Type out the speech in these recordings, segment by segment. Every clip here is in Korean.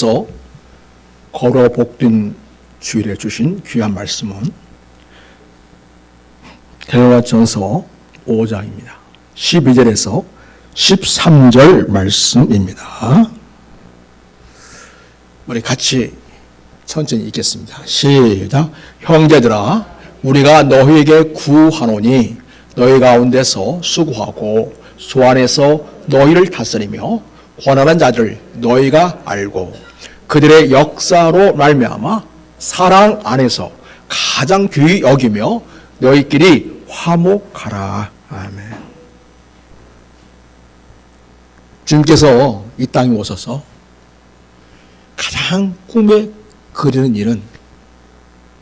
하나님께서 거룩하고 복된 주일에 주신 귀한 말씀은 데살로니가전서 5장입니다. 12절에서 13절 말씀입니다. 우리 같이 천천히 읽겠습니다. 시작. 형제들아, 우리가 너희에게 구하노니 너희 가운데서 수고하고 주 안에서 너희를 다스리며 권한한 자들 너희가 알고 그들의 역사로 말미암아 사랑 안에서 가장 귀히 여기며 너희끼리 화목하라. 아멘. 주님께서 이 땅에 오셔서 가장 꿈에 그리는 일은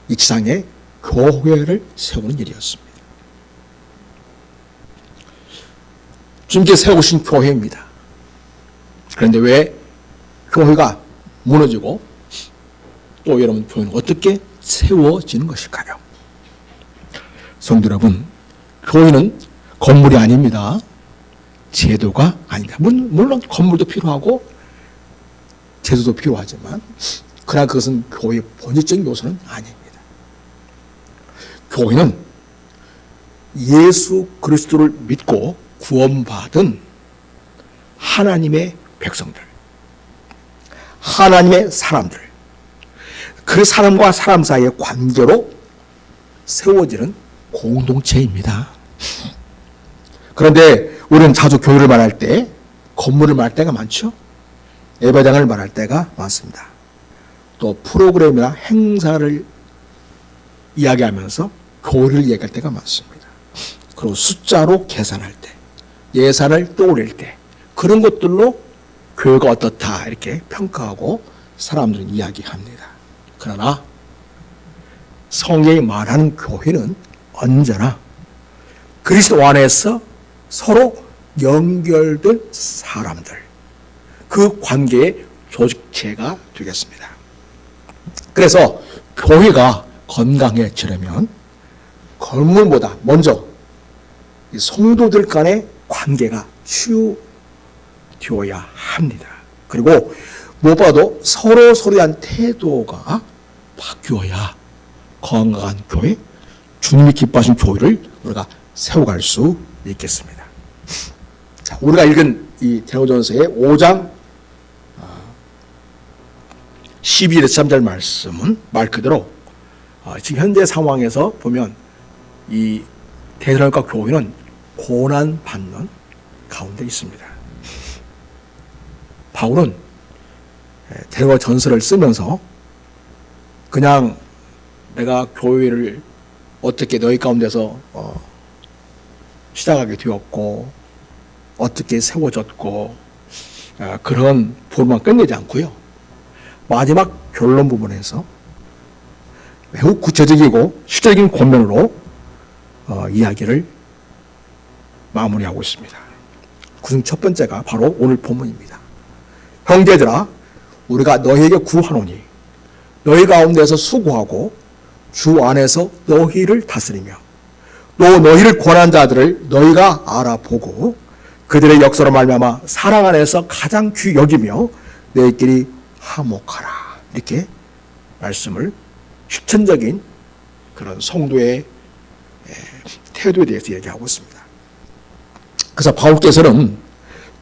이 지상에 교회를 세우는 일이었습니다. 주님께서 세우신 교회입니다. 그런데 왜 교회가 무너지고 또 여러분 교회는 어떻게 세워지는 것일까요? 성도 여러분, 교회는 건물이 아닙니다. 제도가 아닙니다. 물론 건물도 필요하고 제도도 필요하지만 그러나 그것은 교회의 본질적인 요소는 아닙니다. 교회는 예수 그리스도를 믿고 구원받은 하나님의 백성들, 하나님의 사람들, 그 사람과 사람 사이의 관계로 세워지는 공동체입니다. 그런데 우리는 자주 교회를 말할 때 건물을 말할 때가 많죠. 예배당을 말할 때가 많습니다. 또 프로그램이나 행사를 이야기하면서 교회를 얘기할 때가 많습니다. 그리고 숫자로 계산할 때, 예산을 떠올릴 때 그런 것들로 교회가 어떻다 이렇게 평가하고 사람들은 이야기합니다. 그러나 성경이 말하는 교회는 언제나 그리스도 안에서 서로 연결된 사람들, 그 관계의 조직체가 되겠습니다. 그래서 교회가 건강해지려면 건물보다 먼저 성도들 간의 관계가 치유되어야 합니다. 그리고 무엇보다도 서로에 대한 태도가 바뀌어야 건강한 교회, 주님이 기뻐하신 교회를 우리가 세워갈 수 있겠습니다. 자, 우리가 읽은 이 데살로니가전서의 5장 12절에서 13절 말씀은 말 그대로 지금 현재 상황에서 보면 이 데살로니가 교회는 고난받는 가운데 있습니다. 바울은 데살로니가전서를 쓰면서 그냥 내가 교회를 어떻게 너희 가운데서 시작하게 되었고 어떻게 세워졌고 그런 부분만 끝내지 않고요. 마지막 결론 부분에서 매우 구체적이고 실질적인 권면으로 이야기를 마무리하고 있습니다. 그중 첫 번째가 바로 오늘 본문입니다. 형제들아, 우리가 너희에게 구하노니 너희 가운데서 수고하고 주 안에서 너희를 다스리며 또 너희를 권한 자들을 너희가 알아보고 그들의 역사로 말미암아 사랑 안에서 가장 귀히 여기며 너희끼리 화목하라. 이렇게 말씀을 실천적인 그런 성도의 태도에 대해서 얘기하고 있습니다. 그래서 바울께서는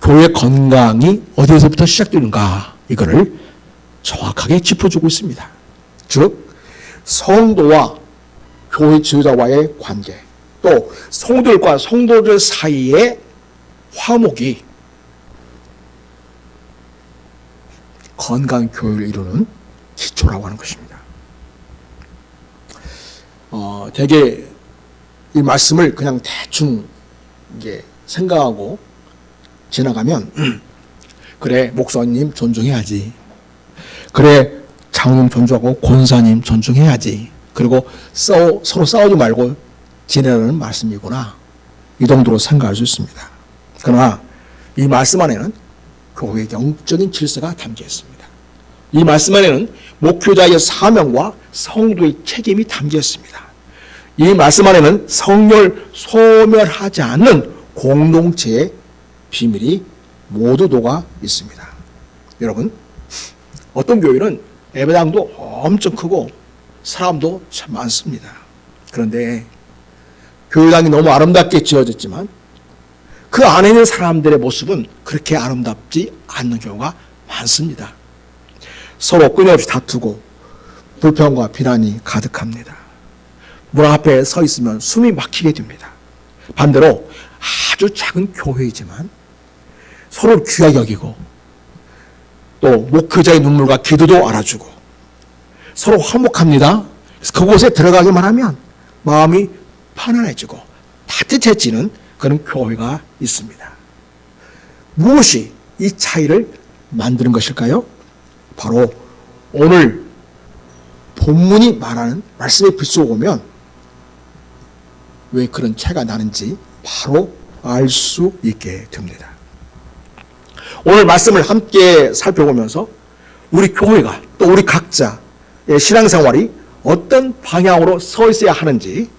교회 건강이 어디에서부터 시작되는가 이거를 정확하게 짚어주고 있습니다. 즉 성도와 교회 지도자와의 관계, 또 성도들과 성도들 사이의 화목이 건강한 교회를 이루는 기초라고 하는 것입니다. 대개 이 말씀을 그냥 대충 이제 생각하고 지나가면 그래 목사님 존중해야지, 그래 장로님 존중하고 권사님 존중해야지, 그리고 서로 싸우지 말고 지내라는 말씀이구나, 이 정도로 생각할 수 있습니다. 그러나 이 말씀 안에는 교회의 영적인 질서가 담겨 있습니다. 이 말씀 안에는 목회자의 사명과 성도의 책임이 담겨 있습니다. 이 말씀 안에는 성령을 소멸하지 않는 공동체의 비밀이 모두 녹아 있습니다. 여러분, 어떤 교회는 예배당도 엄청 크고 사람도 참 많습니다. 그런데 교회당이 너무 아름답게 지어졌지만 그 안에 있는 사람들의 모습은 그렇게 아름답지 않는 경우가 많습니다. 서로 끊임없이 다투고 불평과 비난이 가득합니다. 문 앞에 서 있으면 숨이 막히게 됩니다. 반대로 아주 작은 교회이지만 서로 귀하게 여기고 또 목회자의 눈물과 기도도 알아주고 서로 화목합니다. 그래서 그곳에 들어가기만 하면 마음이 편안해지고 따뜻해지는 그런 교회가 있습니다. 무엇이 이 차이를 만드는 것일까요? 바로 오늘 본문이 말하는 말씀에 비추어보면 왜 그런 차이가 나는지 바로 알 수 있게 됩니다. 오늘 말씀을 함께 살펴보면서 우리 교회가 또 우리 각자의 신앙생활이 어떤 방향으로 서 있어야 하는지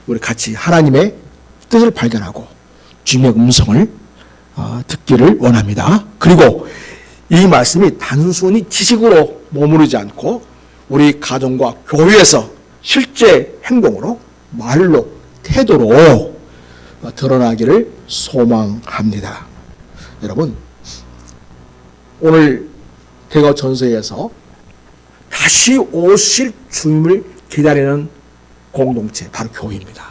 우리 같이 하나님의 뜻을 발견하고 주님의 음성을 듣기를 원합니다. 그리고 이 말씀이 단순히 지식으로 머무르지 않고 우리 가정과 교회에서 실제 행동으로 말로 태도로 드러나기를 소망합니다. 여러분, 오늘 대거 전서에서 다시 오실 주님을 기다리는 공동체, 바로 교회입니다.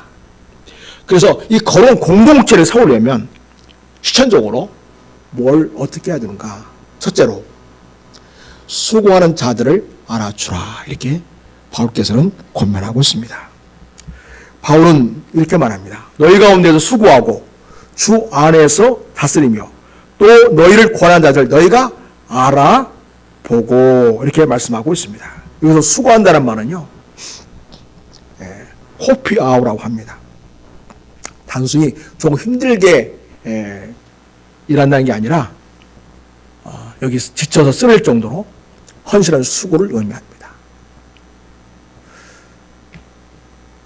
그래서 이 거룩한 공동체를 세우려면 실천적으로 뭘 어떻게 해야 되는가? 첫째로 수고하는 자들을 알아주라, 이렇게 바울께서는 권면하고 있습니다. 바울은 이렇게 말합니다. 너희 가운데서 수고하고 주 안에서 다스리며 또 너희를 권한 자들 너희가 알아보고, 이렇게 말씀하고 있습니다. 여기서 수고한다는 말은요, 호피아우라고 합니다. 단순히 좀 힘들게 일한다는 게 아니라 여기 지쳐서 쓰러질 정도로 헌신한 수고를 의미합니다.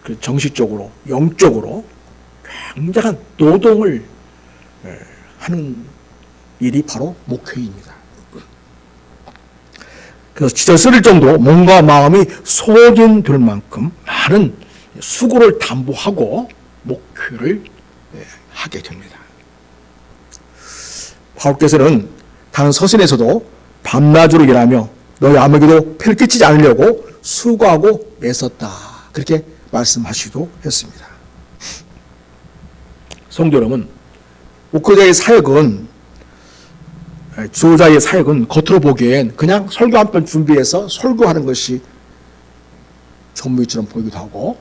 그 정식적으로, 영적으로 굉장한 노동을 하는 일이 바로 목회입니다. 그래서 지쳐 쓰러질 정도로 몸과 마음이 소진될 만큼 많은 수고를 담보하고 목회를 하게 됩니다. 바울께서는 다른 서신에서도 밤낮으로 일하며 너희 아무에게도 폐를 끼치지 않으려고 수고하고 애썼다, 그렇게 말씀하시기도 했습니다. 성도 여러분, 목회자의 사역은, 지도자의 사역은 겉으로 보기엔 그냥 설교 한 편 준비해서 설교하는 것이 전부일처럼 보이기도 하고,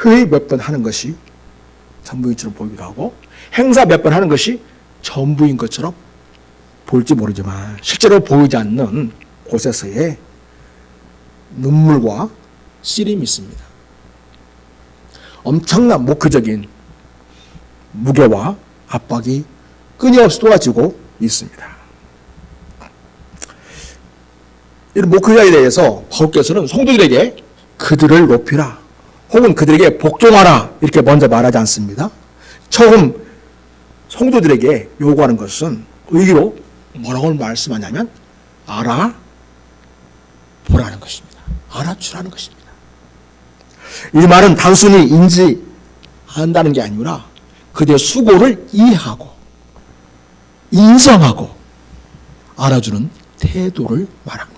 회의 몇 번 하는 것이 전부일처럼 보이기도 하고, 행사 몇 번 하는 것이 전부인 것처럼 보일지 모르지만 실제로 보이지 않는 곳에서의 눈물과 씨름이 있습니다. 엄청난 목회적인 무게와 압박이 끊임없이 쏟아지고 있습니다. 이런 목회자에 대해서 바울께서는 성도들에게 그들을 높이라 혹은 그들에게 복종하라, 이렇게 먼저 말하지 않습니다. 처음 성도들에게 요구하는 것은 의로 뭐라고 말씀하냐면 알아보라는 것입니다. 알아주라는 것입니다. 이 말은 단순히 인지한다는 게 아니라 그들의 수고를 이해하고 인정하고 알아주는 태도를 말합니다.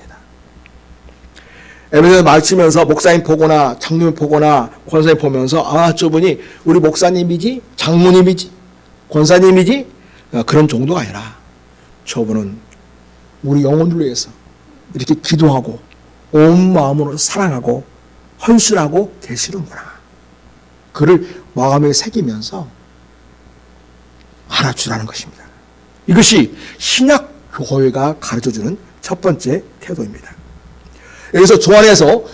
에베소서 마치면서 목사님 보거나 장로님 보거나 권사님 보면서 저분이 우리 목사님이지 장로님이지 권사님이지 그런 정도가 아니라 저분은 우리 영혼을 위해서 이렇게 기도하고 온 마음으로 사랑하고 헌신하고 계시는구나, 그를 마음에 새기면서 알아주라는 것입니다. 이것이 신약 교회가 가르쳐주는 첫 번째 태도입니다. 여기서 주 안에서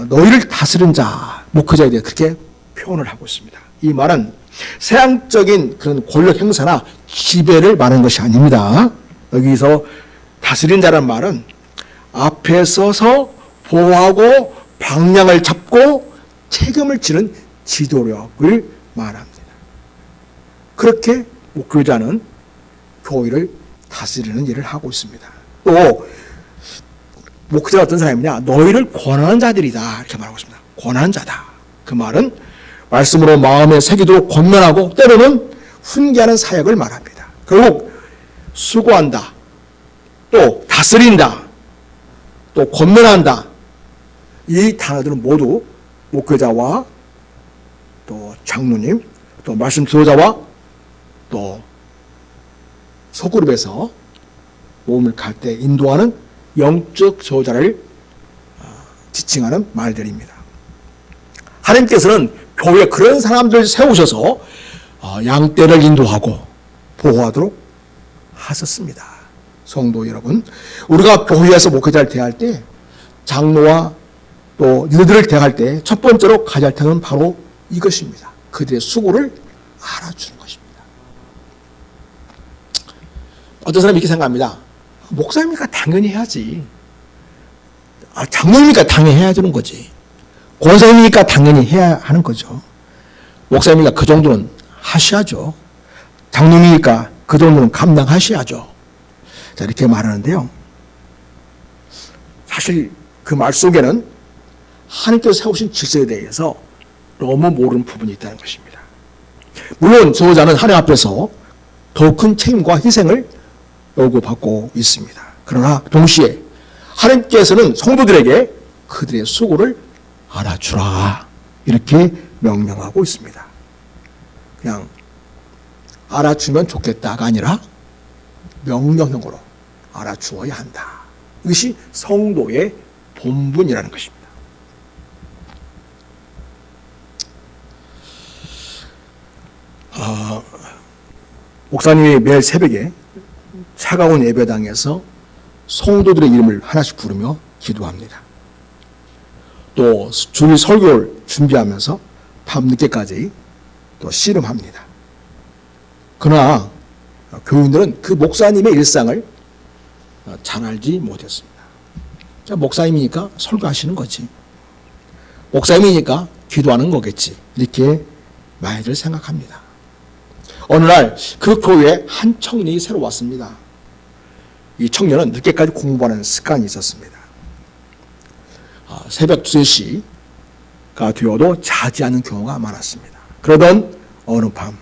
너희를 다스린 자, 목회자에 대해 그렇게 표현을 하고 있습니다. 이 말은 세상적인 그런 권력 행사나 지배를 말하는 것이 아닙니다. 여기서 다스린 자라는 말은 앞에 서서 보호하고 방향을 잡고 책임을 지는 지도력을 말합니다. 그렇게 목회자는 교회를 다스리는 일을 하고 있습니다. 또 목회자가 어떤 사람이냐? 너희를 권하는 자들이다. 이렇게 말하고 있습니다. 권하는 자다. 그 말은 말씀으로 마음에 새기도록 권면하고 때로는 훈계하는 사역을 말합니다. 결국 수고한다. 또 다스린다. 또 권면한다. 이 단어들은 모두 목회자와 또 장로님, 또 말씀 지도자와 또 소그룹에서 모임을 갈 때 인도하는 영적 지도자를 지칭하는 말들입니다. 하나님께서는 교회에 그런 사람들을 세우셔서 양떼를 인도하고 보호하도록 하셨습니다. 성도 여러분, 우리가 교회에서 목회자를 대할 때 장로와 또 이들을 대할 때 첫 번째로 가져야 할 태도는 바로 이것입니다. 그들의 수고를 알아주는 것입니다. 어떤 사람이 이렇게 생각합니다. 목사입니까? 당연히 해야지. 장로입니까? 당연히 해야 되는 거지. 권사님이니까 당연히 해야 하는 거죠. 목사님이니까 그 정도는 하셔야죠. 장로님이니까 그 정도는 감당하셔야죠. 자, 이렇게 말하는데요. 사실 그 말 속에는 하나님께서 세우신 질서에 대해서 너무 모르는 부분이 있다는 것입니다. 물론 지도자는 하나님 앞에서 더 큰 책임과 희생을 요구받고 있습니다. 그러나 동시에 하나님께서는 성도들에게 그들의 수고를 알아주라 이렇게 명령하고 있습니다. 그냥 알아주면 좋겠다가 아니라 명령형으로 알아주어야 한다. 이것이 성도의 본분이라는 것입니다. 목사님이 매일 새벽에 차가운 예배당에서 성도들의 이름을 하나씩 부르며 기도합니다. 또 주일 설교를 준비하면서 밤늦게까지 또 씨름합니다. 그러나 교인들은 그 목사님의 일상을 잘 알지 못했습니다. 자, 목사님이니까 설교하시는 거지. 목사님이니까 기도하는 거겠지. 이렇게 많이들 생각합니다. 어느 날 그 교회에 한 청년이 새로 왔습니다. 이 청년은 늦게까지 공부하는 습관이 있었습니다. 새벽 2시가 되어도 자지 않는 경우가 많았습니다. 그러던 어느 밤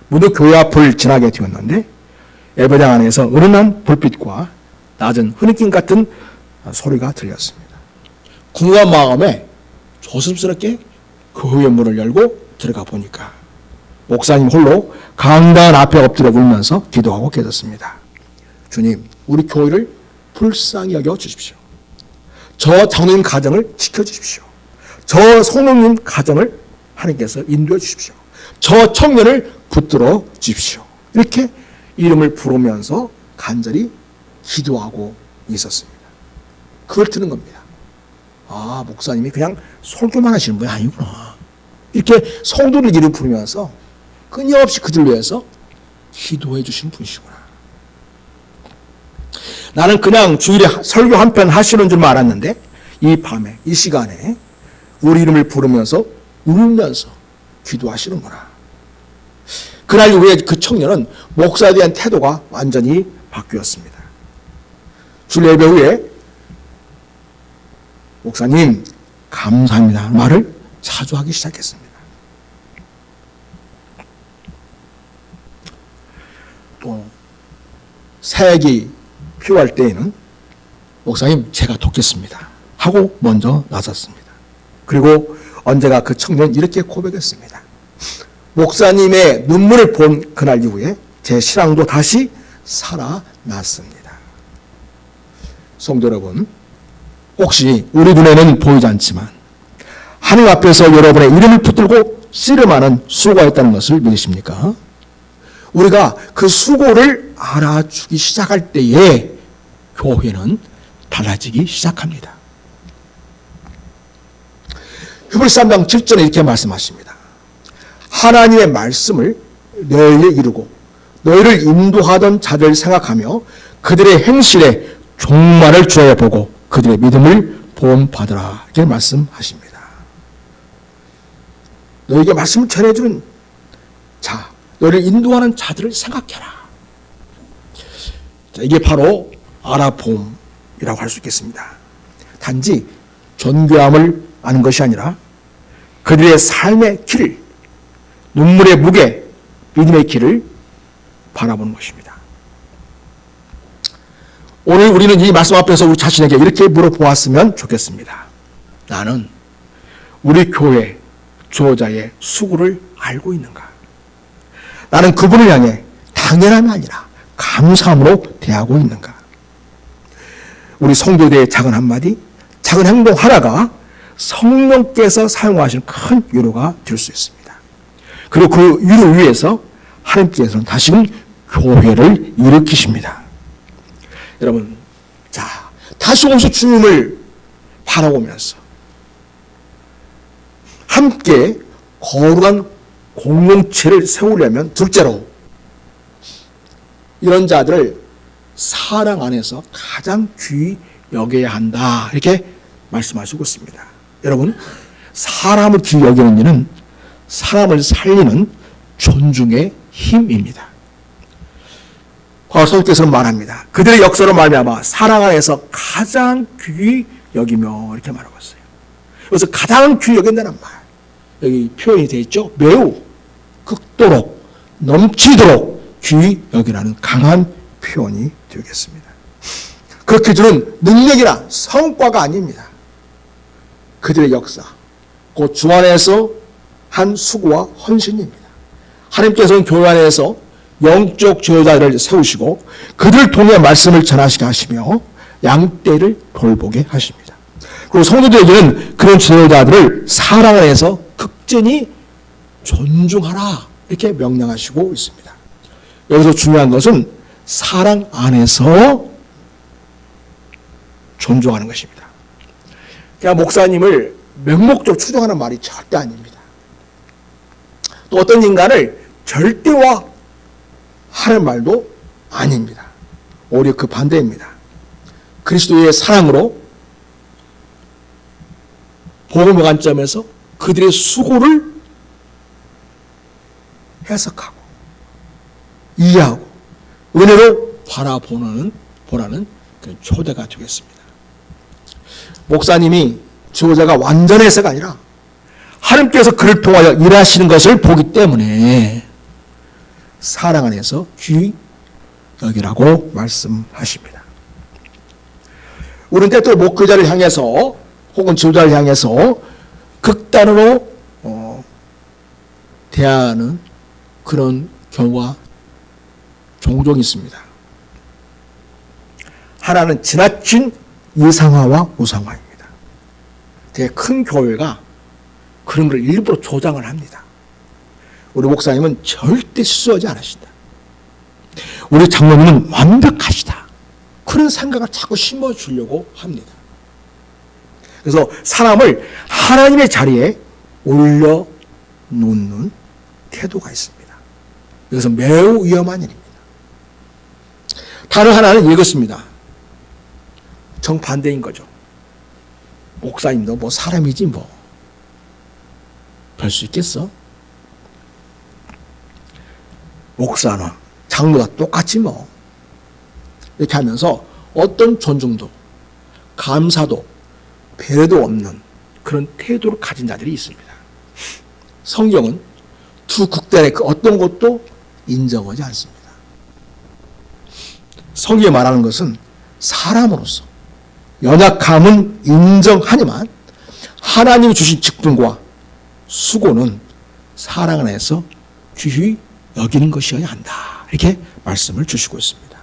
모두 교회 앞을 지나게 되었는데 예배당 안에서 은은한 불빛과 낮은 흐느낌 같은 소리가 들렸습니다. 궁금한 마음에 조심스럽게 교회 문을 열고 들어가 보니까 목사님 홀로 강단 앞에 엎드려 울면서 기도하고 계셨습니다. 주님, 우리 교회를 불쌍히 여겨 주십시오. 저 장로님 가정을 지켜주십시오. 저 성령님 가정을 하나님께서 인도해 주십시오. 저 청년을 붙들어 주십시오. 이렇게 이름을 부르면서 간절히 기도하고 있었습니다. 그걸 듣는 겁니다. 아, 목사님이 그냥 설교만 하시는 분이 아니구나. 이렇게 성도를 이름 부르면서 끊임없이 그들 위해서 기도해 주시는 분이시구나. 나는 그냥 주일에 설교 한 편 하시는 줄만 알았는데 이 밤에 이 시간에 우리 이름을 부르면서 울면서 기도하시는구나. 그날 이후에 그 청년은 목사에 대한 태도가 완전히 바뀌었습니다. 주일 예배 후에 목사님 감사합니다 말을 자주 하기 시작했습니다. 또 사역이 필요할 때에는 목사님 제가 돕겠습니다 하고 먼저 나섰습니다. 그리고 언제가 그 청년은 이렇게 고백했습니다. 목사님의 눈물을 본 그날 이후에 제 신앙도 다시 살아났습니다. 성도 여러분, 혹시 우리 눈에는 보이지 않지만 하나님 앞에서 여러분의 이름을 붙들고 씨름하는 수고가 있다는 것을 믿으십니까? 우리가 그 수고를 알아주기 시작할 때에 교회는 달라지기 시작합니다. 히브리서 3장 7절에 이렇게 말씀하십니다. 하나님의 말씀을 너희에게 이루고 너희를 인도하던 자들을 생각하며 그들의 행실에 종말을 주어야 보고 그들의 믿음을 보험받으라 이렇게 말씀하십니다. 너희에게 말씀을 전해주는 자, 너희를 인도하는 자들을 생각해라. 자, 이게 바로 알아봄이라는 교회라고 할 수 있겠습니다. 단지 존귀함을 아는 것이 아니라 그들의 삶의 길, 눈물의 무게, 믿음의 길을 바라보는 것입니다. 오늘 우리는 이 말씀 앞에서 우리 자신에게 이렇게 물어보았으면 좋겠습니다. 나는 우리 교회 주호자의 수고를 알고 있는가? 나는 그분을 향해 당연함이 아니라 감사함으로 대하고 있는가? 우리 성도들의 작은 한마디, 작은 행동 하나가 성령께서 사용하시는 큰 위로가 될 수 있습니다. 그리고 그 위로 위에서 하나님께서는 다시금 교회를 일으키십니다. 여러분, 자, 다시 오실 주님을 바라보면서 함께 거룩한 공동체를 세우려면 둘째로 이런 자들을 사랑 안에서 가장 귀히 여겨야 한다. 이렇게 말씀하시고 있습니다. 여러분, 사람을 귀히 여기는 일은 사람을 살리는 존중의 힘입니다. 바울 사도께서는 말합니다. 그들의 역사로 말미암아 사랑 안에서 가장 귀히 여기며 이렇게 말하고 있어요. 그래서 가장 귀히 여긴다는 말, 여기 표현이 되어 있죠. 매우, 극도록, 넘치도록 귀히 여기라는 강한 표현이 되겠습니다. 그 기준은 능력이나 성과가 아닙니다. 그들의 역사, 그 주 안에서 한 수고와 헌신입니다. 하나님께서는 교회 안에서 영적 지도자들을 세우시고 그들을 통해 말씀을 전하시게 하시며 양떼를 돌보게 하십니다. 그리고 성도들에게는 그런 지도자들을 사랑 안에서 극진히 존중하라 이렇게 명령하시고 있습니다. 여기서 중요한 것은 사랑 안에서 존중하는 것입니다. 그러니까 목사님을 맹목적으로 추종하는 말이 절대 아닙니다. 또 어떤 인간을 절대화하는 말도 아닙니다. 오히려 그 반대입니다. 그리스도의 사랑으로 복음의 관점에서 그들의 수고를 해석하고 이해하고 은혜로 보라는 그런 초대가 되겠습니다. 목사님이 지도자가 완전해서가 아니라 하나님께서 그를 통하여 일하시는 것을 보기 때문에 사랑 안에서 귀히 여기라고 말씀하십니다. 우리는 때또 목회자를 향해서 혹은 지도자를 향해서 극단으로 대하는 그런 경우가 종종 있습니다. 하나는 지나친 이상화와 우상화입니다. 되게 큰 교회가 그런 걸 일부러 조장을 합니다. 우리 목사님은 절대 실수하지 않으신다. 우리 장로님은 완벽하시다. 그런 생각을 자꾸 심어주려고 합니다. 그래서 사람을 하나님의 자리에 올려놓는 태도가 있습니다. 그래서 매우 위험한 일입니다. 다른 하나는 이것입니다. 정반대인 거죠. 목사님도 뭐 사람이지 뭐 별 수 있겠어? 목사나 장로가 똑같지 뭐 이렇게 하면서 어떤 존중도 감사도 배려도 없는 그런 태도를 가진 자들이 있습니다. 성경은 두 극단의 그 어떤 것도 인정하지 않습니다. 성경이 말하는 것은 사람으로서 연약함은 인정하지만 하나님이 주신 직분과 수고는 사랑 안에서 귀히 여기는 것이어야 한다. 이렇게 말씀을 주시고 있습니다.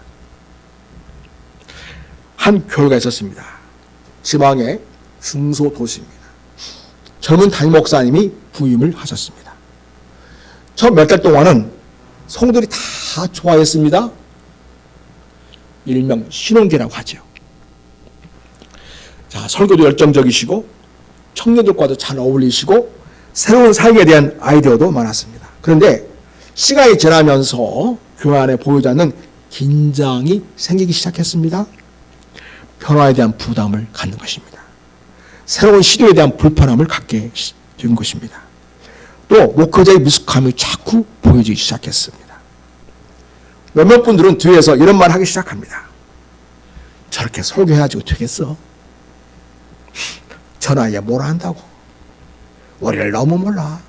한 교회가 있었습니다. 지방의 중소도시입니다. 젊은 담임 목사님이 부임을 하셨습니다. 처음 몇 달 동안은 성도들이 다 좋아했습니다. 일명 신혼기라고 하죠. 자, 설교도 열정적이시고 청년들과도 잘 어울리시고 새로운 삶에 대한 아이디어도 많았습니다. 그런데 시간이 지나면서 교회 안에 보이지 않는 긴장이 생기기 시작했습니다. 변화에 대한 부담을 갖는 것입니다. 새로운 시도에 대한 불편함을 갖게 된 것입니다. 또 목회자의 미숙함이 자꾸 보여지기 시작했습니다. 몇몇 분들은 뒤에서 이런 말을 하기 시작합니다. 저렇게 설교해야지 어떻겠어? 저 나이에 뭘 안다고. 우리를 너무 몰라.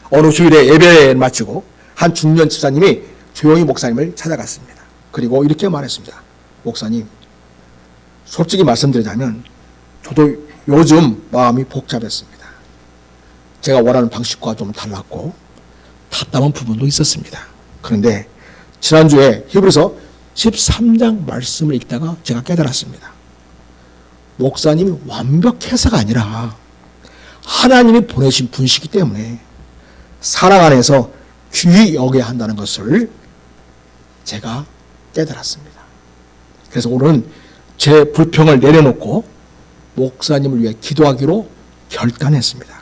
어느 주일에 예배를 마치고 한 중년 집사님이 조용히 목사님을 찾아갔습니다. 그리고 이렇게 말했습니다. 목사님, 솔직히 말씀드리자면 저도 요즘 마음이 복잡했습니다. 제가 원하는 방식과 좀 달랐고 답답한 부분도 있었습니다. 그런데 지난주에 히브리서 13장 말씀을 읽다가 제가 깨달았습니다. 목사님이 완벽해서가 아니라 하나님이 보내신 분이시기 때문에 사랑 안에서 귀히 여겨야 한다는 것을 제가 깨달았습니다. 그래서 오늘은 제 불평을 내려놓고 목사님을 위해 기도하기로 결단했습니다.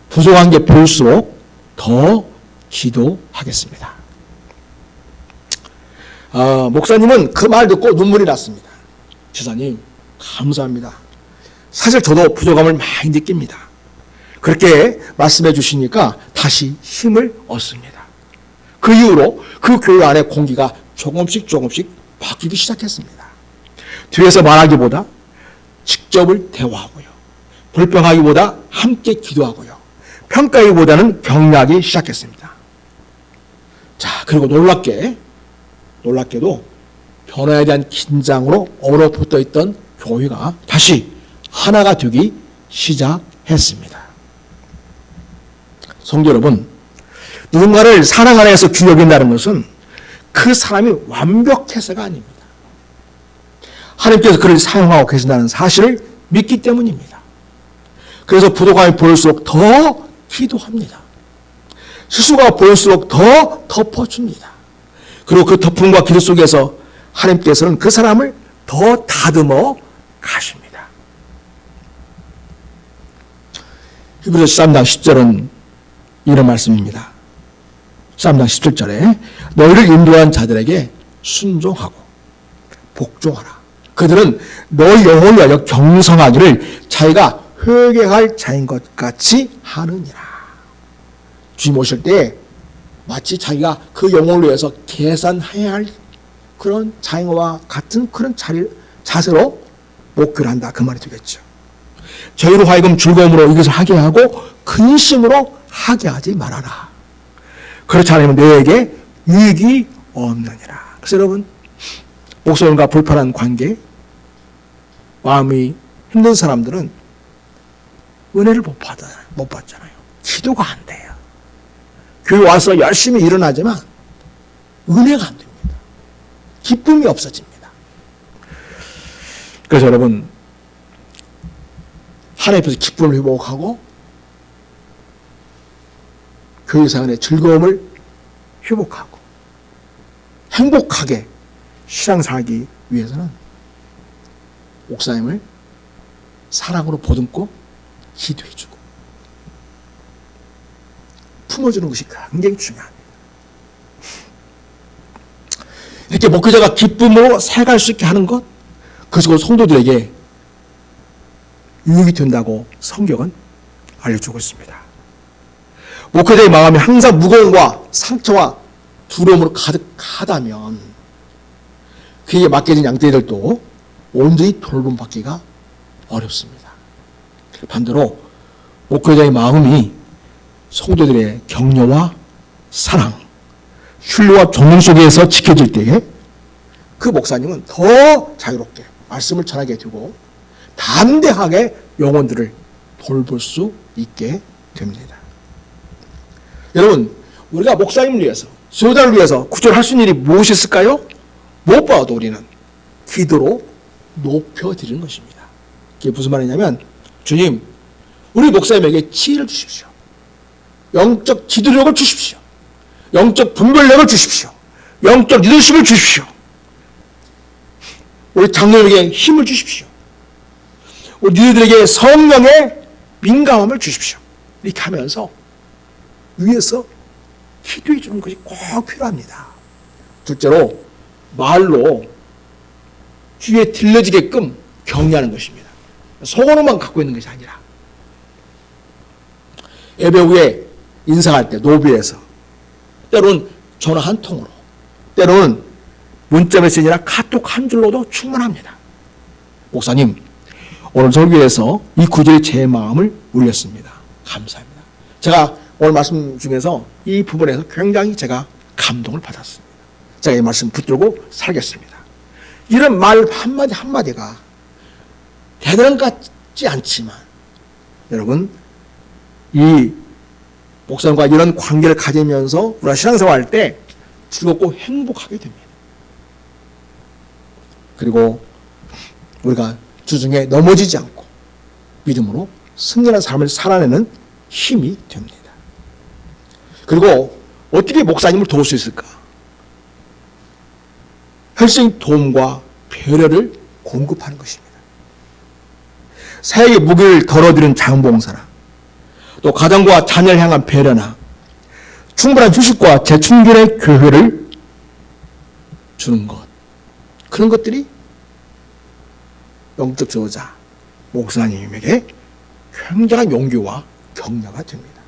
부족한 게 보일수록 더 기도하겠습니다. 목사님은 그 말 듣고 눈물이 났습니다. 지사님, 감사합니다. 사실 저도 부족함을 많이 느낍니다. 그렇게 말씀해 주시니까 다시 힘을 얻습니다. 그 이후로 그 교회 안에 공기가 조금씩 바뀌기 시작했습니다. 뒤에서 말하기보다 직접을 대화하고요. 불평하기보다 함께 기도하고요. 평가하기보다는 격려하기 시작했습니다. 자, 그리고 놀랍게도 변화에 대한 긴장으로 얼어붙어 있던 교회가 다시 하나가 되기 시작했습니다. 성도 여러분, 누군가를 사랑 안에서 귀히 여긴다는 것은 그 사람이 완벽해서가 아닙니다. 하나님께서 그를 사용하고 계신다는 사실을 믿기 때문입니다. 그래서 부족함이 보일수록 더 기도합니다. 실수가 보일수록 더 덮어줍니다. 그리고 그 덮음과 기도 속에서 하나님께서는 그 사람을 더 다듬어 가십니다. 히브리서 13장 10절은 이런 말씀입니다. 13장 17절에 너희를 인도한 자들에게 순종하고 복종하라. 그들은 너희 영혼을 위하여 경성하기를 자기가 회개할 자인 것 같이 하느니라. 주님 오실 때 마치 자기가 그 영혼을 위해서 계산해야 할 그런 자인과 같은 그런 자세로 목표를 한다. 그 말이 되겠죠. 저희로 하여금 즐거움으로 이것을 하게 하고 근심으로 하게 하지 말아라. 그렇지 않으면 너에게 유익이 없느니라. 그래서 여러분, 목사님과 불편한 관계, 마음이 힘든 사람들은 은혜를 못 받잖아요. 기도가 안 돼요. 교회 와서 열심히 일어나지만 은혜가 안 됩니다. 기쁨이 없어집니다. 그래서 여러분, 하나님 앞에서 기쁨을 회복하고 교회 생활의 즐거움을 회복하고 행복하게 신앙생활하기 위해서는 목사님을 사랑으로 보듬고 기도해주고 품어주는 것이 굉장히 중요합니다. 이렇게 목회자가 기쁨으로 살아갈 수 있게 하는 것, 그것이 성도들에게 유익이 된다고 성경은 알려주고 있습니다. 목회자의 마음이 항상 무거움과 상처와 두려움으로 가득하다면 그에게 맡겨진 양떼들도 온전히 돌봄받기가 어렵습니다. 반대로 목회자의 마음이 성도들의 격려와 사랑, 신뢰와 존중 속에서 지켜질 때에 그 목사님은 더 자유롭게 말씀을 전하게 되고 담대하게 영혼들을 돌볼 수 있게 됩니다. 여러분, 우리가 목사님을 위해서, 지도자를 위해서 구절할 수 있는 일이 무엇이 있을까요? 무엇보다도 우리는 기도로 높여드리는 것입니다. 이게 무슨 말이냐면, 주님, 우리 목사님에게 지혜를 주십시오. 영적 지도력을 주십시오. 영적 분별력을 주십시오. 영적 리더십을 주십시오. 우리 장로에게 힘을 주십시오. 우리 리더들에게 성령의 민감함을 주십시오. 이렇게 하면서 위에서 기도해 주는 것이 꼭 필요합니다. 둘째로 말로 귀에 들려지게끔 격려하는 것입니다. 속어로만 갖고 있는 것이 아니라 예배 후에 인사할 때 노비에서 때로는 전화 한 통으로 때로는 문자 메시지나 카톡 한 줄로도 충분합니다. 목사님, 오늘 설교에서 이 구절이 제 마음을 울렸습니다. 감사합니다. 제가 오늘 말씀 중에서 이 부분에서 굉장히 제가 감동을 받았습니다. 제가 이 말씀 붙들고 살겠습니다. 이런 말 한마디 한마디가 대단한 것 같지 않지만 여러분, 이 목사님과 이런 관계를 가지면서 우리가 신앙생활 할 때 즐겁고 행복하게 됩니다. 그리고 우리가 주중에 넘어지지 않고 믿음으로 승리하는 삶을 살아내는 힘이 됩니다. 그리고 어떻게 목사님을 도울 수 있을까? 혈생 도움과 배려를 공급하는 것입니다. 사역의 무게를 덜어드리는 장봉사나 또 가정과 자녀를 향한 배려나 충분한 휴식과 재충전의 교회를 주는 것, 그런 것들이 영적 지도자 목사님에게 굉장한 용기와 격려가 됩니다.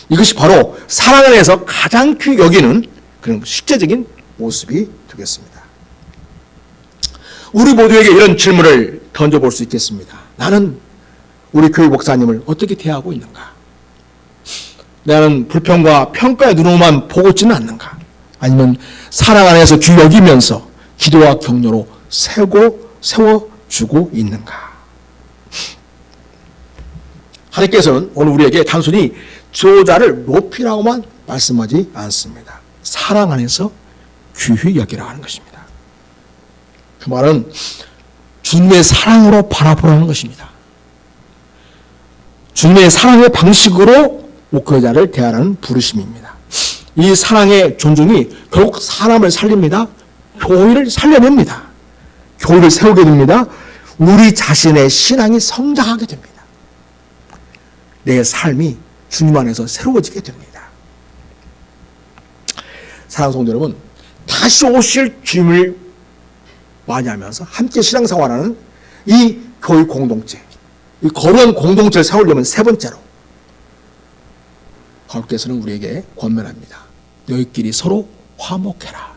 이것이 바로 사랑 안에서 가장 귀히 여기는 그런 실제적인 모습이 되겠습니다. 우리 모두에게 이런 질문을 던져볼 수 있겠습니다. 나는 우리 교회 목사님을 어떻게 대하고 있는가? 나는 불평과 평가의 눈으로만 보고 있지는 않는가? 아니면 사랑 안에서 귀히 여기면서 기도와 격려로 세워주고 있는가? 하나님께서는 오늘 우리에게 단순히 지도자를 높이라고만 말씀하지 않습니다. 사랑 안에서 귀히 여기라 하는 것입니다. 그 말은 주님의 사랑으로 바라보라는 것입니다. 주님의 사랑의 방식으로 목회자를 대하라는 부르심입니다. 이 사랑의 존중이 결국 사람을 살립니다. 교회를 살려냅니다. 교회를 세우게 됩니다. 우리 자신의 신앙이 성장하게 됩니다. 내 삶이 주님 안에서 새로워지게 됩니다. 사랑하는 성도 여러분, 다시 오실 주님을 맞이하면서 함께 신앙생활하는 이 교회 공동체, 이 거룩한 공동체를 세우려면 세 번째로 하나님께서는 우리에게 권면합니다. 너희끼리 서로 화목해라.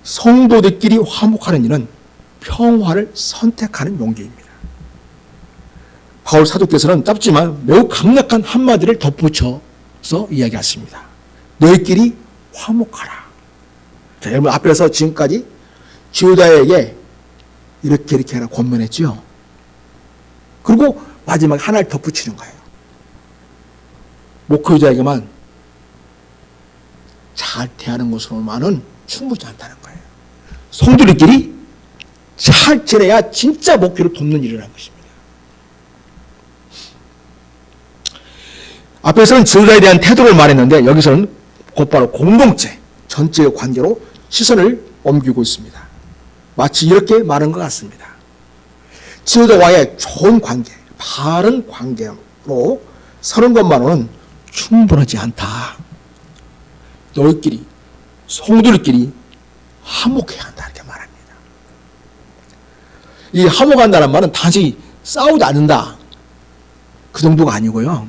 성도들끼리 화목하는 일은 평화를 선택하는 용기입니다. 바울 사도께서는 짧지만 매우 강력한 한마디를 덧붙여서 이야기하십니다. 너희끼리 화목하라. 자, 여러분 앞에서 지금까지 지도자에게 이렇게 하라 권면했죠. 그리고 마지막에 하나를 덧붙이는 거예요. 목회자에게만 잘 대하는 것으로만은 충분치 않다는 거예요. 성도들끼리 잘 지내야 진짜 목회를 돕는 일이라는 것입니다. 앞에서는 지도자에 대한 태도를 말했는데 여기서는 곧바로 공동체 전체의 관계로 시선을 옮기고 있습니다. 마치 이렇게 말한 것 같습니다. 지도자와의 좋은 관계, 바른 관계로 서는 것만으로는 충분하지 않다. 너희끼리, 성도들끼리 화목해야 한다. 이렇게 말합니다. 이 화목한다는 말은 단지 싸우지 않는다. 그 정도가 아니고요.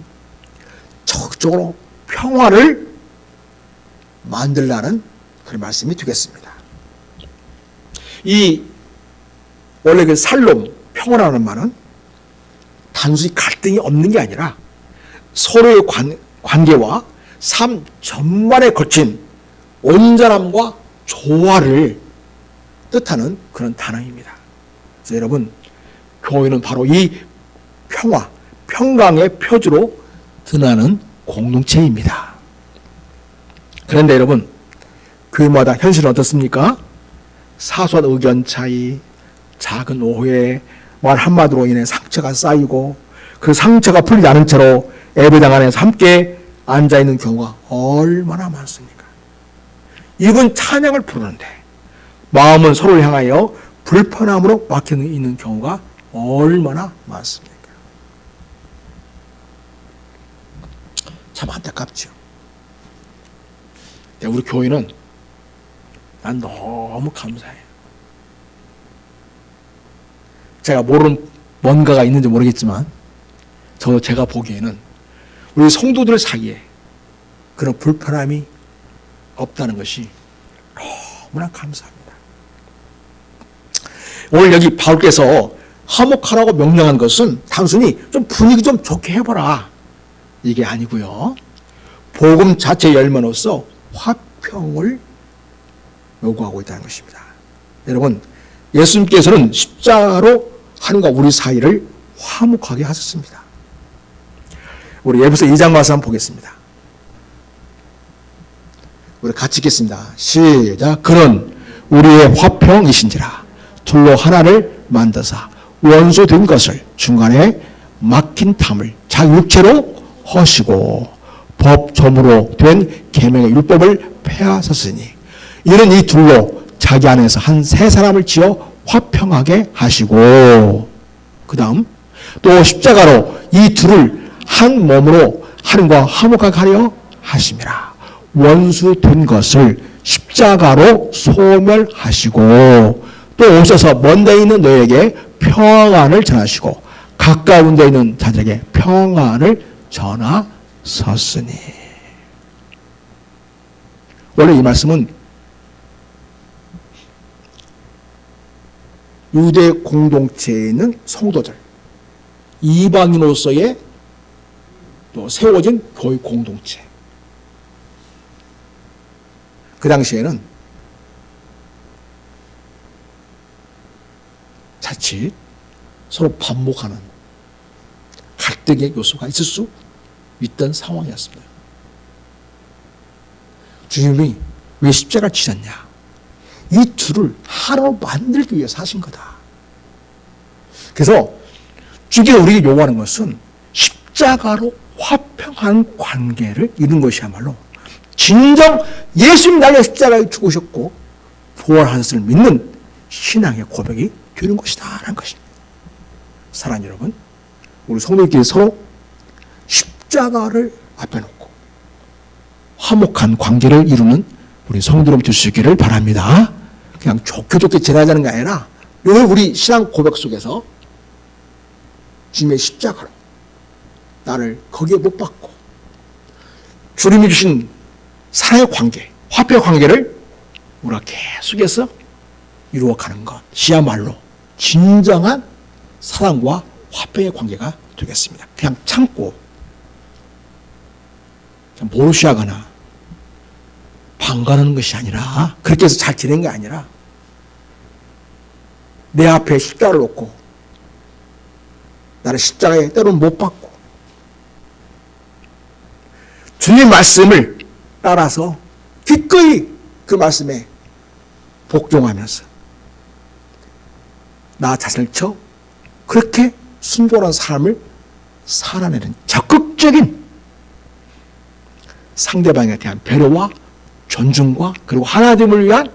적극적으로 평화를 만들라는 그런 말씀이 되겠습니다. 이 원래 그 살롬, 평화라는 말은 단순히 갈등이 없는 게 아니라 서로의 관계와 삶 전반에 거친 온전함과 조화를 뜻하는 그런 단어입니다. 그래서 여러분, 교회는 바로 이 평화, 평강의 표지로 드러나는 공동체입니다. 그런데 여러분, 교회마다 현실은 어떻습니까? 사소한 의견 차이, 작은 오해, 말 한마디로 인해 상처가 쌓이고 그 상처가 풀리지 않은 채로 예배당 안에서 함께 앉아있는 경우가 얼마나 많습니까? 입은 찬양을 부르는데 마음은 서로를 향하여 불편함으로 막혀 있는 경우가 얼마나 많습니까? 참 안타깝죠. 우리 교회는 난 너무 감사해요. 제가 모르는 뭔가가 있는지 모르겠지만 제가 보기에는 우리 성도들 사이에 그런 불편함이 없다는 것이 너무나 감사합니다. 오늘 여기 바울께서 화목하라고 명령한 것은 단순히 좀 분위기 좀 좋게 해보라 이게 아니고요. 복음 자체의 열매로서 화평을 요구하고 있다는 것입니다. 여러분, 예수님께서는 십자가로 하나님과 우리 사이를 화목하게 하셨습니다. 우리 에베소 2장 말씀 한번 보겠습니다. 우리 같이 읽겠습니다. 시작. 그는 우리의 화평이신지라 둘로 하나를 만드사 원수된 것을 중간에 막힌 탐을 자기 육체로 허시고 법점으로 된 계명의 율법을 폐하셨으니 이는 이 둘로 자기 안에서 한 세 사람을 지어 화평하게 하시고 그 다음 또 십자가로 이 둘을 한 몸으로 하나님과 화목하게 하려 하심이라. 원수된 것을 십자가로 소멸하시고 또 오셔서 먼 데 있는 너에게 평안을 전하시고 가까운 데 있는 자들에게 평안을 전하셨으니. 원래 이 말씀은 유대 공동체에 있는 성도들, 이방인으로서의 또 세워진 교회 공동체. 그 당시에는 자칫 서로 반목하는 갈등의 요소가 있을 수 있던 상황이었습니다. 주님이 왜 십자가를 지셨냐? 이 둘을 하나로 만들기 위해서 하신 거다. 그래서 주께서 우리에게 요구하는 것은 십자가로 화평한 관계를 이룬 것이야말로 진정 예수님 날려 십자가에 죽으셨고 부활하셨을 믿는 신앙의 고백이 되는 것이다 라는 것입니다. 사랑하는 여러분, 우리 성도들끼리 서로 십자가를 앞에 놓고 화목한 관계를 이루는 우리 성도들 될 수 있기를 바랍니다. 그냥 좋게 지나가자는 게 아니라 늘 우리 신앙 고백 속에서 주님의 십자가로 나를 거기에 못 박고 주님이 주신 사랑의 관계, 화평의 관계를 우리가 계속해서 이루어가는 것이야말로 진정한 사랑과 화평의 관계가 되겠습니다. 그냥 참고 모르시하거나 방관하는 것이 아니라, 그렇게 해서 잘 지낸 게 아니라 내 앞에 십자가를 놓고 나를 십자가에 때로는 못 박고 주님 말씀을 따라서 기꺼이 그 말씀에 복종하면서 나 자신을 쳐 그렇게 순종한 삶을 살아내는 적극적인 상대방에 대한 배려와 존중과 그리고 하나됨을 위한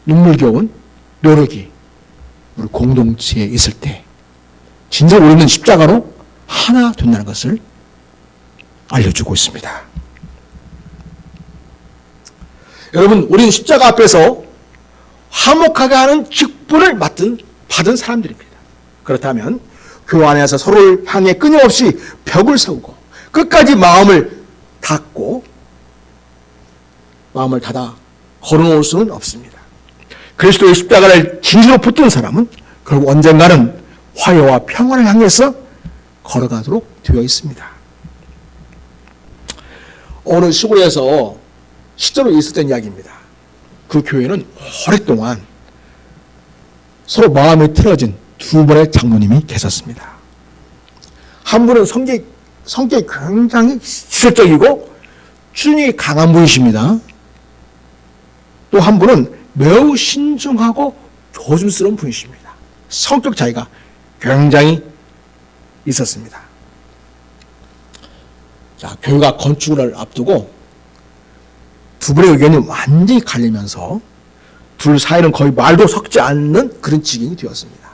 눈물겨운 노력이 우리 공동체에 있을 때 진정 우리는 십자가로 하나 된다는 것을 알려주고 있습니다. 여러분, 우리는 십자가 앞에서 화목하게 하는 직분을 받은 사람들입니다. 그렇다면 교회 안에서 서로를 향해 끊임없이 벽을 세우고 끝까지 마음을 닫아 걸어놓을 수는 없습니다. 그리스도의 십자가를 진실로 붙든 사람은 결국 언젠가는 화해와 평안을 향해서 걸어가도록 되어 있습니다. 어느 시골에서 실제로 있었던 이야기입니다. 그 교회는 오랫동안 서로 마음이 틀어진 두 분의 장로님이 계셨습니다. 한 분은 성격이 굉장히 지적이고 주님이 강한 분이십니다. 또 한 분은 매우 신중하고 조심스러운 분이십니다. 성격 차이가 굉장히 있었습니다. 자, 교회가 건축을 앞두고 두 분의 의견이 완전히 갈리면서 둘 사이는 거의 말도 섞지 않는 그런 지경이 되었습니다.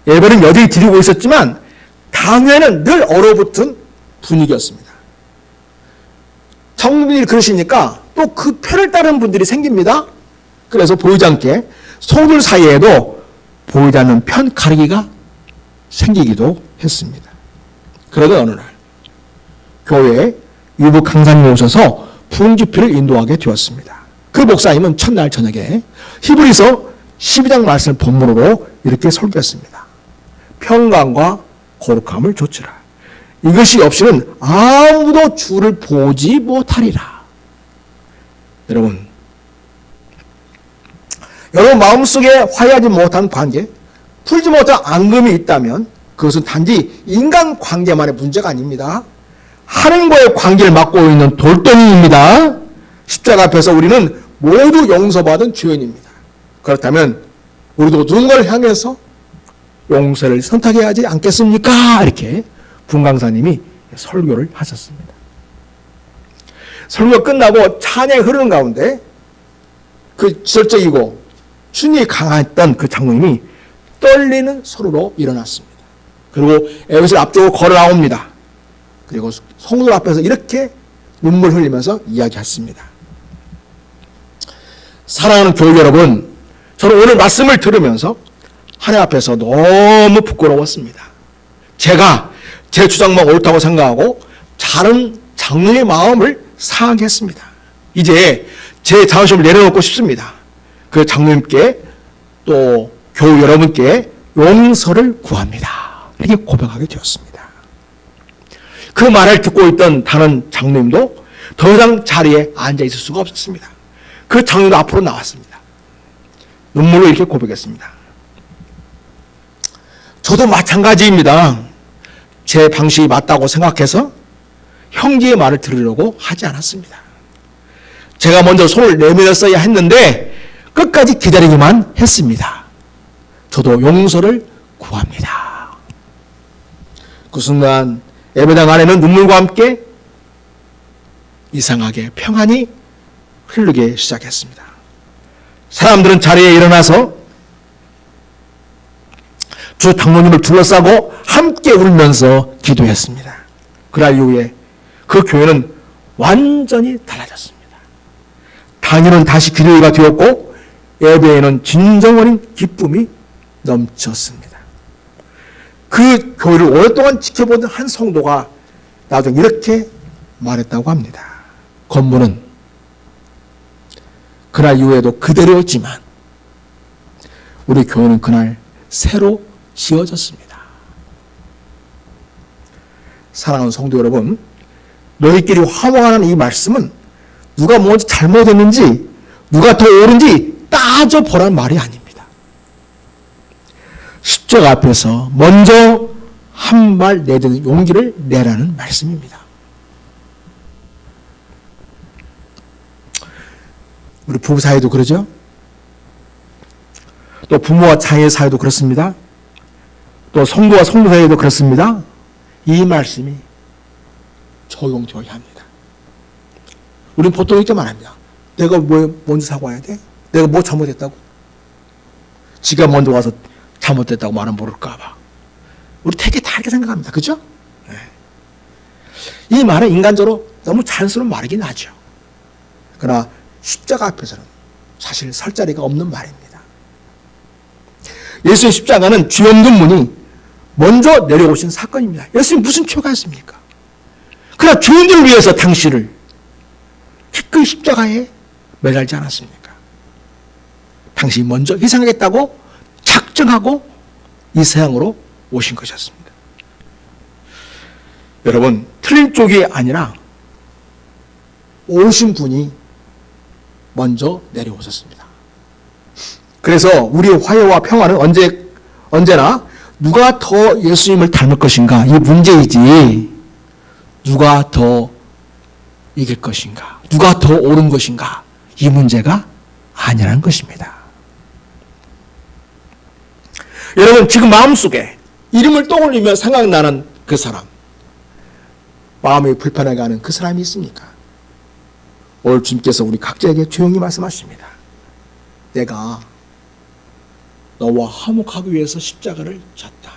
예배는 여전히 드리고 있었지만 당회는 늘 얼어붙은 분위기였습니다. 성도들이 그러시니까 또 그 편을 따르는 분들이 생깁니다. 그래서 보이지 않게 성도들 사이에도 보이지 않는 편 가르기가 생기기도 했습니다. 그러던 어느 날 교회에 유부 강사님이 오셔서 부흥 집회를 인도하게 되었습니다. 그 목사님은 첫날 저녁에 히브리서 12장 말씀을 본문으로 이렇게 설교했습니다. 평강과 거룩함을 좇으라. 이것이 없이는 아무도 주를 보지 못하리라. 여러분 마음속에 화해하지 못한 관계, 풀지 못한 앙금이 있다면 그것은 단지 인간 관계만의 문제가 아닙니다. 하나님과의 관계를 맡고 있는 돌덩이입니다. 십자가 앞에서 우리는 모두 용서받은 죄인입니다. 그렇다면 우리도 누군가를 향해서 용서를 선택해야 하지 않겠습니까? 이렇게 분강사님이 설교를 하셨습니다. 설교가 끝나고 찬양이 흐르는 가운데 그 지적이고 춘이 강했던 그 장로님이 떨리는 손으로 일어났습니다. 그리고 에베소를 앞쪽으로 걸어 나옵니다. 그리고 성도 앞에서 이렇게 눈물 흘리면서 이야기했습니다. 사랑하는 교회 여러분, 저는 오늘 말씀을 들으면서 하나님 앞에서 너무 부끄러웠습니다. 제가 제 주장만 옳다고 생각하고 다른 장로의 마음을 상하게 했습니다. 이제 제 자존심을 내려놓고 싶습니다. 그 장로님께 또 교우 여러분께 용서를 구합니다. 이렇게 고백하게 되었습니다. 그 말을 듣고 있던 다른 장로님도 더 이상 자리에 앉아 있을 수가 없었습니다. 그 장로도 앞으로 나왔습니다. 눈물로 이렇게 고백했습니다. 저도 마찬가지입니다. 제 방식이 맞다고 생각해서 형제의 말을 들으려고 하지 않았습니다. 제가 먼저 손을 내밀었어야 했는데 끝까지 기다리기만 했습니다. 저도 용서를 구합니다. 그 순간 예배당 안에는 눈물과 함께 이상하게 평안이 흐르기 시작했습니다. 사람들은 자리에 일어나서 주 장로님을 둘러싸고 함께 울면서 기도했습니다. 그날 이후에 그 교회는 완전히 달라졌습니다. 당일은 다시 기도회가 되었고 예배에는 진정 어린 기쁨이 넘쳤습니다. 그 교회를 오랫동안 지켜보던 한 성도가 나중에 이렇게 말했다고 합니다. 건물은 그날 이후에도 그대로였지만 우리 교회는 그날 새로 지어졌습니다. 사랑하는 성도 여러분, 너희끼리 화목하는 이 말씀은 누가 먼저 잘못했는지 누가 더 옳은지 따져보라는 말이 아닙니다. 십자가 앞에서 먼저 한 발 내딛는 용기를 내라는 말씀입니다. 우리 부부 사이도 그러죠? 또 부모와 자녀 사이도 그렇습니다. 또 성도와 성도 사이도 그렇습니다. 이 말씀이 적용되어야 합니다. 우리는 보통 이렇게 말합니다. 내가 뭐 먼저 사과해야 돼? 내가 뭐 잘못했다고? 지가 먼저 와서 잘못됐다고 말은 모를까 봐. 우리 되게 다르게 생각합니다. 그죠? 네. 이 말은 인간적으로 너무 자연스러운 말이긴 하죠. 그러나 십자가 앞에서는 사실 설 자리가 없는 말입니다. 예수의 십자가는 죄 없는 분이 먼저 내려오신 사건입니다. 예수님 무슨 죄가 있습니까? 그러나 죄인들을 위해서 당신을 기꺼이 십자가에 매달지 않았습니까? 당신이 먼저 희생하겠다고 작정하고 이 세상으로 오신 것이었습니다. 여러분, 틀린 쪽이 아니라 오신 분이 먼저 내려오셨습니다. 그래서 우리의 화해와 평화는 언제나 누가 더 예수님을 닮을 것인가 이 문제이지 누가 더 이길 것인가 누가 더 옳은 것인가 이 문제가 아니라는 것입니다. 여러분, 지금 마음속에 이름을 떠올리며 생각나는 그 사람, 마음이 불편하게 하는 그 사람이 있습니까? 오늘 주님께서 우리 각자에게 조용히 말씀하십니다. 내가 너와 화목하기 위해서 십자가를 졌다.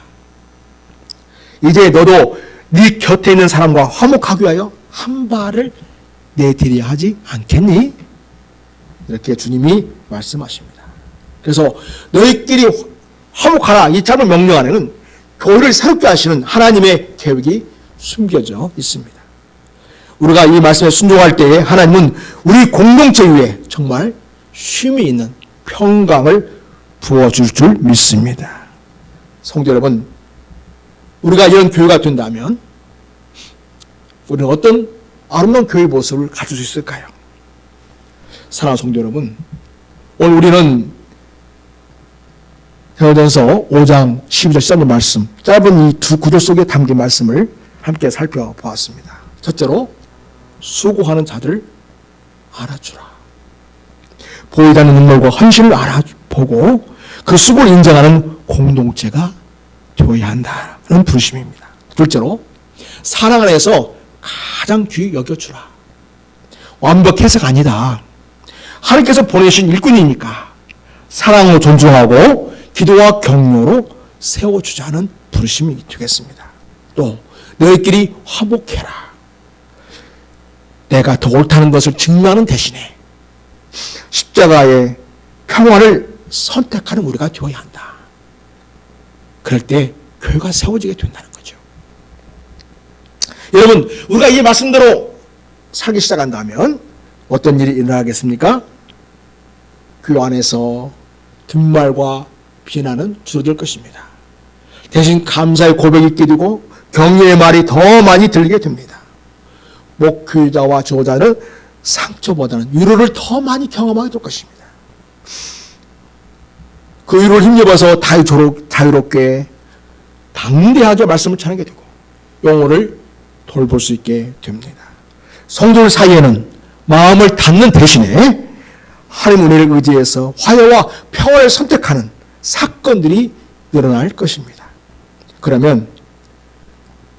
이제 너도 네 곁에 있는 사람과 화목하기 위하여 한 발을 내디뎌야 하지 않겠니? 이렇게 주님이 말씀하십니다. 그래서 너희끼리 화목하라 이 짧은 명령 안에는 교회를 새롭게 하시는 하나님의 계획이 숨겨져 있습니다. 우리가 이 말씀에 순종할 때에 하나님은 우리 공동체 위에 정말 쉼이 있는 평강을 부어줄 줄 믿습니다. 성도 여러분, 우리가 이런 교회가 된다면 우리는 어떤 아름다운 교회 모습을 가질 수 있을까요? 사랑하는 성도 여러분, 오늘 우리는 베드로전서 5장 12절 13절 말씀, 짧은 이 두 구절 속에 담긴 말씀을 함께 살펴보았습니다. 첫째로, 수고하는 자들을 알아주라. 보이지 않는 눈물과 헌신을 알아보고 그 수고를 인정하는 공동체가 되어야 한다는 부르심입니다. 둘째로, 사랑 안에서 가장 귀히 여겨주라. 완벽해서가 아니다. 하나님께서 보내신 일꾼이니까 사랑으로 존중하고 기도와 격려로 세워주자는 부르심이 되겠습니다. 또 너희끼리 화목해라. 내가 더 옳다는 것을 증명하는 대신에 십자가의 평화를 선택하는 우리가 되어야 한다. 그럴 때 교회가 세워지게 된다는 거죠. 여러분, 우리가 이 말씀대로 살기 시작한다면 어떤 일이 일어나겠습니까? 그 안에서 뒷말과 비난은 줄어들 것입니다. 대신 감사의 고백이 있게 되고 격려의 말이 더 많이 들리게 됩니다. 목회자와 지도자는 상처보다는 위로를 더 많이 경험하게 될 것입니다. 그 위로를 힘입어서 자유롭게 담대하게 말씀을 전하게 되고 영혼을 돌볼 수 있게 됩니다. 성도들 사이에는 마음을 닫는 대신에 하나님 은혜를 의지해서 화해와 평화를 선택하는 사건들이 일어날 것입니다. 그러면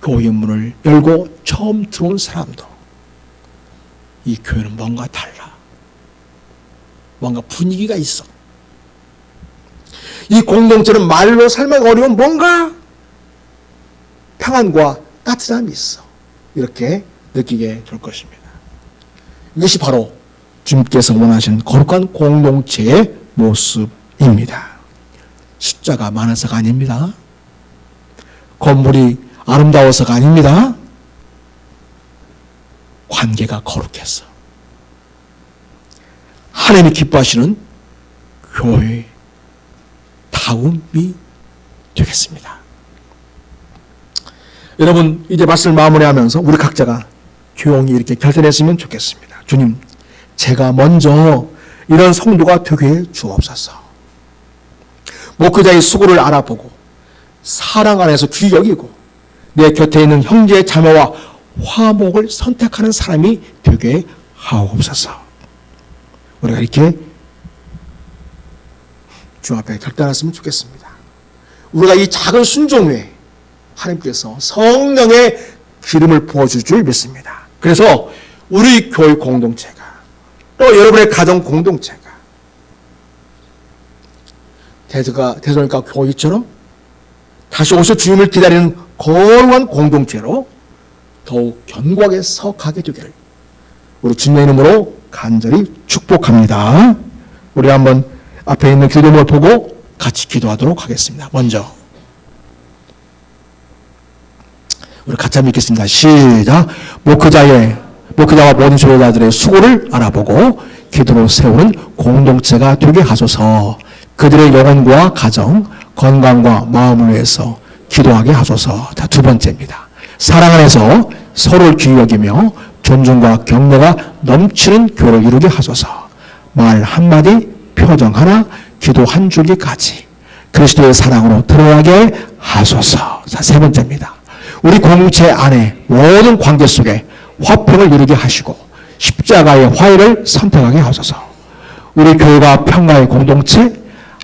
교회 문을 열고 처음 들어온 사람도 이 교회는 뭔가 달라. 뭔가 분위기가 있어. 이 공동체는 말로 설명하기 어려운 뭔가 평안과 따뜻함이 있어. 이렇게 느끼게 될 것입니다. 이것이 바로 주님께서 원하시는 거룩한 공동체의 모습입니다. 숫자가 많아서가 아닙니다. 건물이 아름다워서가 아닙니다. 관계가 거룩해서 하나님이 기뻐하시는 교회 다움이 되겠습니다. 여러분, 이제 말씀을 마무리하면서 우리 각자가 조용히 이렇게 결단했으면 좋겠습니다. 주님, 제가 먼저 이런 성도가 되게 주옵소서. 목회자의 수고를 알아보고 사랑 안에서 귀히 여기고 내 곁에 있는 형제 자매와 화목을 선택하는 사람이 되게 하옵소서. 우리가 이렇게 주 앞에 결단했으면 좋겠습니다. 우리가 이 작은 순종 외에 하나님께서 성령의 기름을 부어줄 줄 믿습니다. 그래서 우리 교회 공동체가 또 여러분의 가정 공동체가 대전과 교회처럼 다시 오실 주님을 기다리는 거룩한 공동체로 더욱 견고하게 서가게 되기를 우리 주님의 이름으로 간절히 축복합니다. 우리 한번 앞에 있는 기도문을 보고 같이 기도하도록 하겠습니다. 먼저 우리 같이 한번 읽겠습니다. 시작. 목회자와 모든 조회자들의 수고를 알아보고 기도로 세우는 공동체가 되게 하소서. 그들의 영혼과 가정, 건강과 마음을 위해서 기도하게 하소서. 자, 두 번째입니다. 사랑 안에서 서로를 귀히 여기며 존중과 격려가 넘치는 교회를 이루게 하소서. 말 한마디, 표정 하나, 기도 한 줄기까지 그리스도의 사랑으로 드러나게 하소서. 자, 세 번째입니다. 우리 공동체 안에 모든 관계 속에 화평을 이루게 하시고 십자가의 화해를 선택하게 하소서. 우리 교회가 평화의 공동체,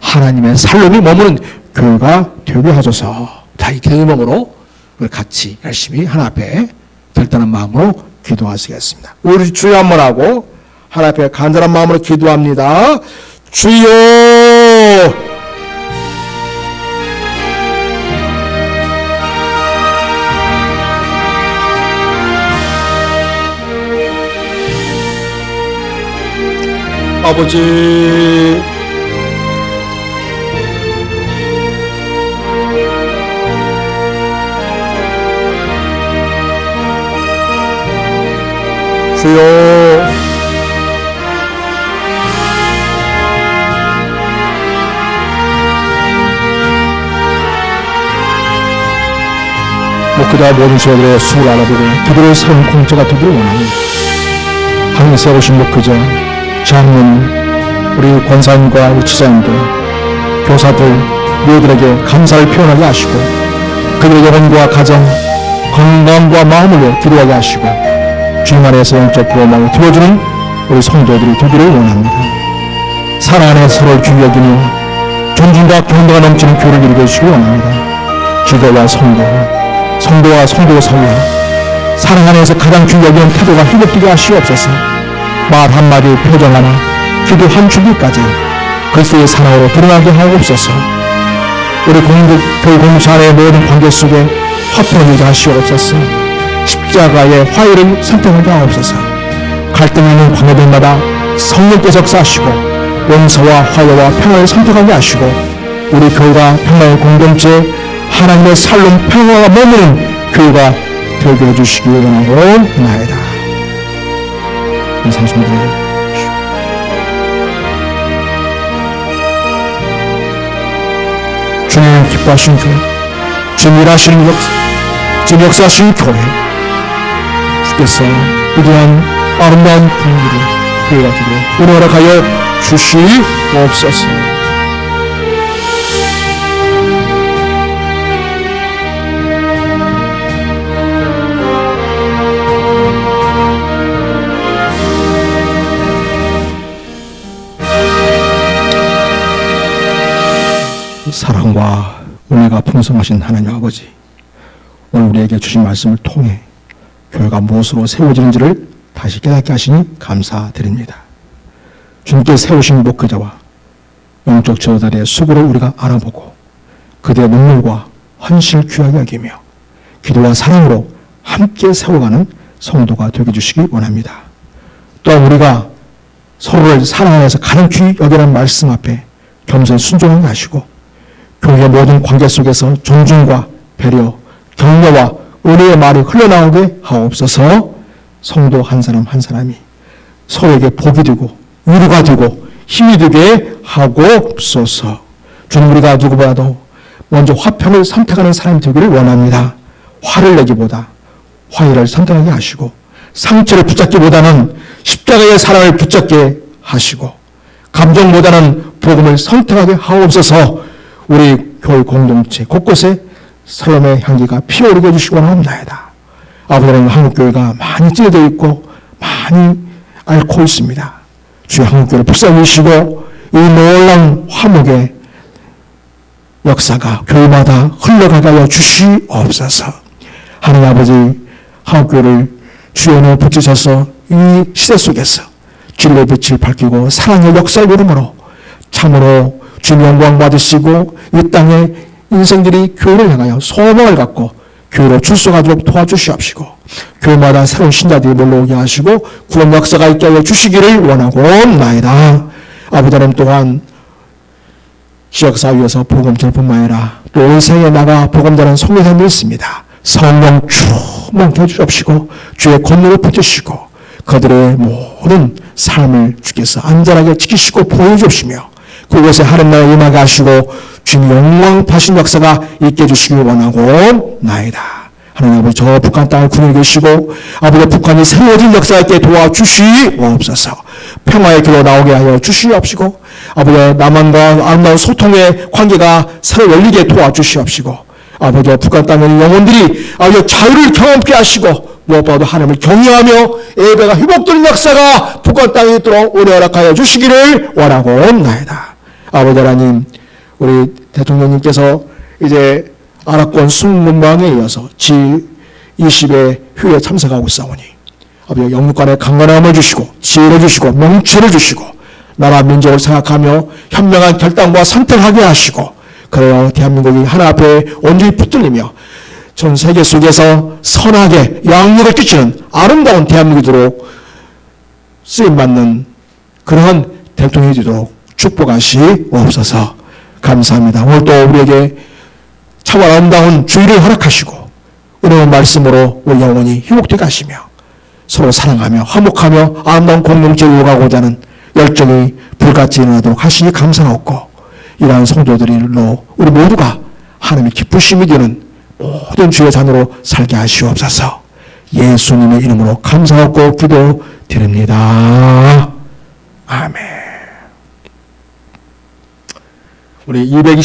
하나님의 살림이 머무는 교회가 되게 하소서. 자, 이 기도문으로 우리 같이 열심히 하나 앞에 결단한 마음으로 기도하시겠습니다. 우리 주여 한번 하고 하나 앞에 간절한 마음으로 기도합니다. 주여! 아버지, 그대와 모든 세월의 수를 알아보고 그들의 새로운 공짜가 되기를 원합니다. 하나님 세우신 목회자, 장로님, 우리 권사님과 우리 지사님들, 교사들, 모두에게 감사를 표현하게 하시고 그들의 영혼과 가정, 건강과 마음으로 기도하게 하시고 주님 안에서 영적 부흥을 들어주는 우리 성도들이 되기를 원합니다. 사랑 안에 서로를 귀히 여기며 존중과 경배가 넘치는 교회를 이루게 해주시기 원합니다. 기도와 성도와 성도 사이에 사랑 안에서 가장 귀히 여기는 태도가 회복되게 하시옵소서. 말 한마디, 표정 하나, 기도 한 줄기까지 그리스도의 사랑으로 드러나게 하옵소서. 우리 교회 공동체 안의 모든 관계 속에 화평을 이루게 하시옵소서. 십자가의 화해를 선택하게 하옵소서. 갈등이 있는 관계들마다 성령께서 역사하시고 용서와 화해와 평화를 선택하게 하시고 우리 교회가 평화의 공동체, 하나님의 살롱 평화가 머무는 교회가 되게 해주시기 원하옵나이다. 감사합니다. 주님 기뻐하신 교회, 주님 일하시는 역사, 주님 역사하시는 교회, 주께서 위대한 아름다운 분위기를 교회가 되도록 은혜 허락하여 주시옵소서. 사랑과 은혜가 풍성하신 하나님 아버지, 오늘 우리에게 주신 말씀을 통해 교회가 무엇으로 세워지는지를 다시 깨닫게 하시니 감사드립니다. 주님께 세우신 목회자와 영적 지도자들의 수고를 우리가 알아보고 그들의 눈물과 헌신을 귀하게 여기며 기도와 사랑으로 함께 세워가는 성도가 되게 해주시기 원합니다. 또한 우리가 서로를 사랑 안에서 가장 귀히 여기라는 말씀 앞에 겸손히 순종하게 하시고 교회의 모든 관계 속에서 존중과 배려, 격려와 은혜의 말이 흘러나오게 하옵소서. 성도 한 사람 한 사람이 서로에게 복이 되고 위로가 되고 힘이 되게 하옵소서. 주님, 우리가 누구보다도 먼저 화평을 선택하는 사람이 되기를 원합니다. 화를 내기보다 화해를 선택하게 하시고 상처를 붙잡기보다는 십자가의 사랑을 붙잡게 하시고 감정보다는 복음을 선택하게 하옵소서. 우리 교회 공동체 곳곳에 설렘의 향기가 피어오르게 해주시기 원합니다. 아버지 하나님, 한국교회가 많이 찢어져 있고 많이 앓고 있습니다. 주의 한국교회를 북돋으시고 이 놀라운 화목의 역사가 교회마다 흘러가게 하여 주시옵소서. 하나님 아버지, 한국교회를 주의 은혜에 붙이셔서 이 시대 속에서 진리의 빛을 밝히고 사랑의 역사를 이루므로 참으로 주님 영광 받으시고 이 땅의 인생들이 교회를 향하여 소망을 갖고 교회로 출석하도록 도와주시옵시고 교회마다 새로운 신자들이 몰려오게 하시고 구원 역사가 있게 하여 주시기를 원하옵나이다. 아버지 하나님, 또한 지역사회에서 복음전뿐만 아니라 또 온 세계에 나가 복음전하는 성도들이 있습니다. 성령 충만케 해주옵시고 주의 권능을 붙이시고 그들의 모든 삶을 주께서 안전하게 지키시고 보여주시며 그곳에 하나님 나라 임하게 하시고 주님 영광 파신 역사가 있게 해주시기 원하옵나이다. 하나님 아버지, 저 북한 땅을 구해 계시고 아버지 북한이 새로워진 역사가 있게 도와주시옵소서. 평화의 길로 나오게 하여 주시옵시고 아버지 남한과 아름다운 소통의 관계가 새로 열리게 도와주시옵시고 아버지 북한 땅의 영혼들이 아버지 자유를 경험케 하시고 무엇보다도 하나님을 경외하며 예배가 회복되는 역사가 북한 땅에 있도록 은혜 허락하여 주시기를 원하옵나이다. 아버지 하나님, 우리 대통령님께서 이제 아랍권 순문방에 이어서 G20의 휴에 참석하고 있사오니 아버지 영육간의 강건함을 주시고 지혜를 주시고 명철을 주시고 나라 민족을 생각하며 현명한 결단과 선택하게 하시고 그래야 대한민국이 하나 앞에 온전히 붙들리며 전 세계 속에서 선하게 양육을 끼치는 아름다운 대한민국이 되도록 쓰임받는 그러한 대통령이 되도록 축복하시옵소서. 감사합니다. 오늘 또 우리에게 참 아름다운 주의를 허락하시고 은혜의 말씀으로 우리 영혼이 회복되게 하시며 서로 사랑하며 화목하며 아름다운 공동체를 이루어가고자 하는 열정이 불같이 일어나도록 하시니 감사하옵고 이러한 성도들로 우리 모두가 하나님의 기쁘심이 되는 모든 주의 자녀로 살게 하시옵소서. 예수님의 이름으로 감사하고 기도드립니다. 아멘. 우리 220